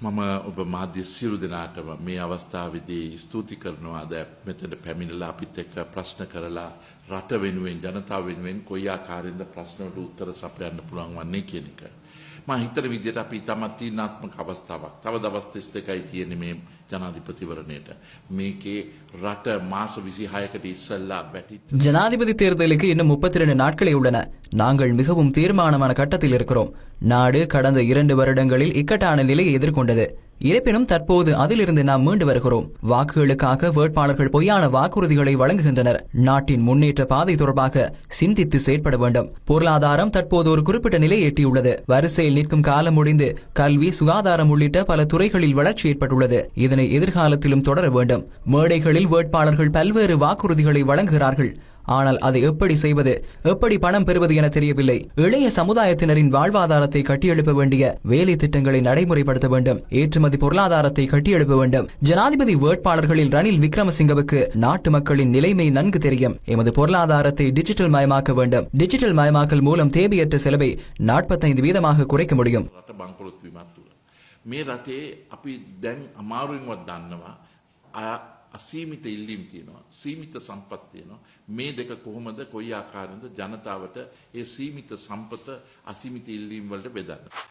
මම ඔබ මාධ්‍ය සියලු දෙනාටම මේ අවස්ථාවේදී ස්තුති කරනවා අද මෙතන පැමිණලා අපිත් එක්ක ප්‍රශ්න කරලා රට වෙනුවෙන් ජනතාව වෙනුවෙන් කොයි ආකාරයෙන්ද ප්‍රශ්නවලට උත්තර සපයන්න පුළුවන් වන්නේ කියන එක. මම හිතන විදිහට අපි තමත් තීරණාත්මක අවස්ථාවක්. තව දවස් 32යි තියෙන්නේ මේ ජනාධිපතිවරණයට. මේකේ රට මාස 26කට ඉස්සෙල්ලා වැටිච්ච ஜனாதிபதி தேர்தலுக்கு இன்னும் 32 நாட்களே உள்ளன. நாங்கள் மிகவும் தீர்மானமான கட்டத்தில் இருக்கிறோம். நாடு கடந்த 2 வருடங்களில் இக்கட்டான நிலையை எதிர்கொண்டது. இருப்பினும் தற்போது அதிலிருந்து நாம் மீண்டு வருகிறோம். வாக்குகளுக்காக வேட்பாளர்கள் பொய்யான வாக்குறுதிகளை வழங்குகின்றனர். நாட்டின் முன்னேற்ற பாதை தொடர்பாக சிந்தித்து செயற்பட வேண்டும். பொருளாதாரம் தற்போது ஒரு குறிப்பிட்ட நிலையை எட்டியுள்ளது. வரிசையில் நிற்கும் காலம் முடிந்து கல்வி, சுகாதாரம் உள்ளிட்ட பல துறைகளில் வளர்ச்சி ஏற்பட்டுள்ளது. இதனை எதிர்காலத்திலும் தொடர வேண்டும். மேடைகளில் வேட்பாளர்கள் பல்வேறு வாக்குறுதிகளை வழங்குகிறார்கள். ஆனால் அதை எப்படி செய்வது, எப்படி பணம் பெறுவது என தெரியவில்லை. இளைய சமுதாயத்தினரின் வாழ்வாதாரத்தை கட்டியெழுப்ப வேண்டிய வேலை திட்டங்களை நடைமுறைப்படுத்த வேண்டும். ஏற்றுமதி பொருளாதாரத்தை கட்டியெழுப்ப வேண்டும். ஜனாதிபதி வேட்பாளர்களில் ரணில் விக்ரமசிங்கவுக்கு நாட்டு மக்களின் நிலைமை நன்கு தெரியும். எமது பொருளாதாரத்தை டிஜிட்டல் மயமாக்க வேண்டும். டிஜிட்டல் மயமாக்கல் மூலம் தேவையற்ற செலவை 45% குறைக்க முடியும். මේ රටේ අපි දැන් අමාරුවෙන්වත් දන්නවා අසීමිත ඉල්ලීම් තියෙනවා, සීමිත සම්පත් තියෙනවා. මේ දෙක කොහොමද කොයි ආකාරයෙන්ද ජනතාවට ඒ සීමිත සම්පත අසීමිත ඉල්ලීම් වලට බෙදන්නේ?